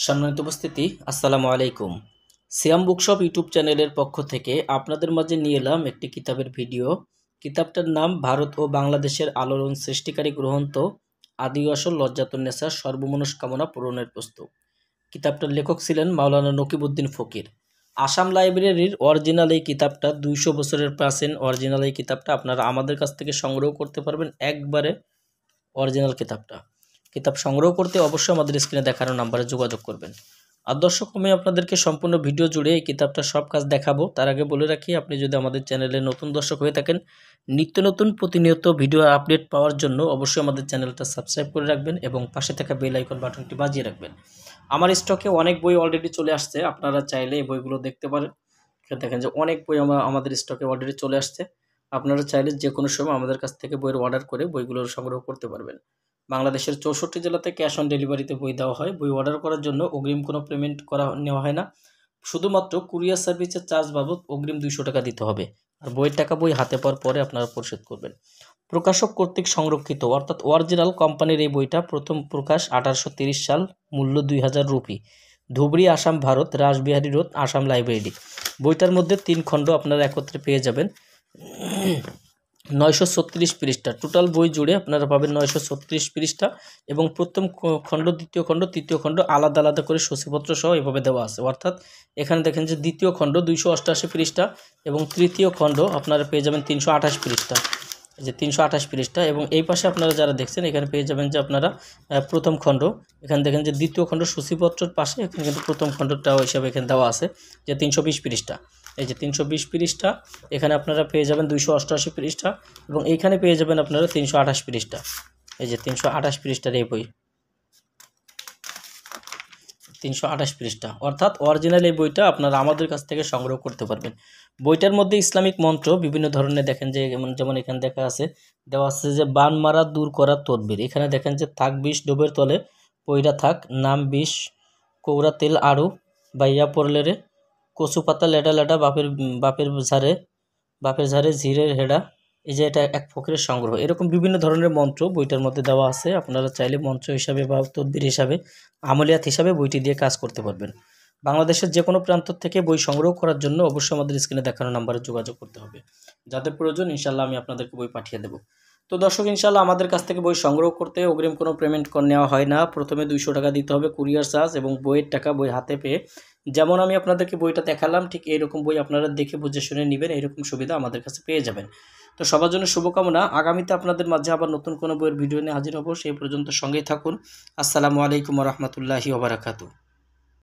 সম্মানিত উপস্থিতি, আসসালামু আলাইকুম। সিয়াম বুকশপ ইউটিউব চ্যানেলের পক্ষ থেকে আপনাদের মাঝে নিয়ে এলাম একটি কিতাবের ভিডিও। কিতাবটার নাম ভারত ও বাংলাদেশের আলোড়ন সৃষ্টিকারী গ্রন্থ আদি আসল লজ্জাতুন্নেসা সর্বমনস্কামনা পূরণের পুস্তক। কিতাবটার লেখক ছিলেন মাওলানা নকিবউদ্দিন ফকির। আসাম লাইব্রেরির অরিজিনাল এই কিতাবটা 200 বছরের প্রাচীন অরিজিনাল এই কিতাবটা আপনারা আমাদের কাছ থেকে সংগ্রহ করতে পারবেন। একবারে অরিজিনাল কিতাব সংগ্রহ করতে অবশ্যই আমাদের স্ক্রিনে দেখানো নাম্বারে যোগাযোগ করবেন। আর দর্শক, আমি আপনাদেরকে সম্পূর্ণ ভিডিও জুড়ে এই কিতাবটা সব কাজ দেখাবো। তার আগে বলে রাখি, আপনি যদি আমাদের চ্যানেলে নতুন দর্শক হয়ে থাকেন, নিত্য নতুন প্রতিনিয়ত ভিডিও আপডেট পাওয়ার জন্য অবশ্যই আমাদের চ্যানেলটা সাবস্ক্রাইব করে রাখবেন এবং পাশে থাকা বেল আইকন বাটনটি বাজিয়ে রাখবেন। আমার স্টকে অনেক বই অলরেডি চলে আসছে, আপনারা চাইলে এই বইগুলো দেখতে পারেন। দেখেন যে অনেক বই আমাদের স্টকে অলরেডি চলে আসছে। আপনারা চাইলে যে কোনো সময় আমাদের কাছ থেকে বইয়ের অর্ডার করে বইগুলো সংগ্রহ করতে পারবেন। বাংলাদেশের 64 জেলাতে ক্যাশ অন ডেলিভারিতে বই দেওয়া হয়। বই অর্ডার করার জন্য অগ্রিম কোনো পেমেন্ট নেওয়া হয় না। শুধুমাত্র কুরিয়ার সার্ভিসের চার্জ বাবদ অগ্রিম 200 টাকা দিতে হবে। আর বইয়ের টাকা বই হাতে পাওয়ার পরে আপনারা পরিশোধ করবেন। প্রকাশক কর্তৃক সংরক্ষিত অর্থাৎ অরিজিনাল কোম্পানির এই বইটা প্রথম প্রকাশ 1830 সাল, মূল্য 2000 rupee. Dhubri, Assam, Bharat, Rashbehari road, Assam library. বইটার মধ্যে 3 খণ্ড আপনারা একত্রে পেয়ে যাবেন। 936 পৃষ্ঠা টোটাল বই জুড়ে আপনারা পাবেন 936 পৃষ্ঠা এবং প্রথম খণ্ড, দ্বিতীয় খণ্ড, তৃতীয় খণ্ড আলাদা আলাদা করে সূচিপত্র সহ এভাবে দেওয়া আছে। অর্থাৎ এখানে দেখেন যে দ্বিতীয় খণ্ড 288 পৃষ্ঠা এবং তৃতীয় খণ্ড আপনারা পেয়ে যাবেন 328 পৃষ্ঠা। এই যে 328 পৃষ্ঠা এবং এই পাশে আপনারা যারা দেখছেন এখানে পেয়ে যাবেন যে আপনারা প্রথম খণ্ড। এখানে দেখেন যে দ্বিতীয় খণ্ড সূচিপত্রের পাশে এখানে কিন্তু প্রথম খণ্ডটাও হিসাবে এখানে দেওয়া আছে যে 320 পৃষ্ঠা। এই যে 320 পৃষ্ঠা এখানে আপনারা পেয়ে যাবেন 288 পৃষ্ঠা এবং এইখানে পেয়ে যাবেন আপনারা 328 পৃষ্ঠা। এই যে 328 পৃষ্ঠার এই বই 328 পৃষ্ঠা, অর্থাৎ অরিজিনাল এই বইটা আপনারা আমাদের কাছ থেকে সংগ্রহ করতে পারবেন। বইটার মধ্যে ইসলামিক মন্ত্র বিভিন্ন ধরনের দেখেন যে যেমন এখানে দেওয়া আছে যে বান মারা দূর করার তদবির। এখানে দেখেন যে থাক বিষ ডোবের তলে পইরা থাক, নাম বিষ কৌরা তেল আড়ু বাইয়া পড়লে রে, কচু পাতা লেডা লেডা বাপের ঝাড়ে ঝিরের হেডা। এই যে এটা এক ফকিরের সংগ্রহ। এরকম বিভিন্ন ধরনের মন্ত্র বইটার মধ্যে দেওয়া আছে। আপনারা চাইলে মন্ত্র হিসাবে বা তদবির হিসাবে, আমলিয়াত হিসাবে বইটি দিয়ে কাজ করতে পারবেন। বাংলাদেশের যে কোনো প্রান্ত থেকে বই সংগ্রহ করার জন্য অবশ্যই আমাদের স্ক্রিনে দেখানো নাম্বারে যোগাযোগ করতে হবে। যাদের প্রয়োজন ইনশাল্লাহ আমি আপনাদেরকে বই পাঠিয়ে দেবো। তো দর্শক, ইনশাল্লাহ আমাদের কাছ থেকে বই সংগ্রহ করতে অগ্রিম কোনো পেমেন্ট নেওয়া হয় না। প্রথমে 200 টাকা দিতে হবে কুরিয়ার চার্জ এবং বইয়ের টাকা বই হাতে পেয়ে, যেমন আমি আপনাদেরকে বইটা দেখালাম ঠিক এইরকম বই আপনারা দেখে বুঝে শুনে নেবেন। এইরকম সুবিধা আমাদের কাছে পেয়ে যাবেন। তো সবার জন্য শুভকামনা। আগামীতে আপনাদের মাঝে আবার নতুন কোনো বইয়ের ভিডিও নিয়ে হাজির হব। সেই পর্যন্ত সঙ্গেই থাকুন। আসসালামু আলাইকুম ওয়া রাহমাতুল্লাহি ওয়া বারাকাতুহু।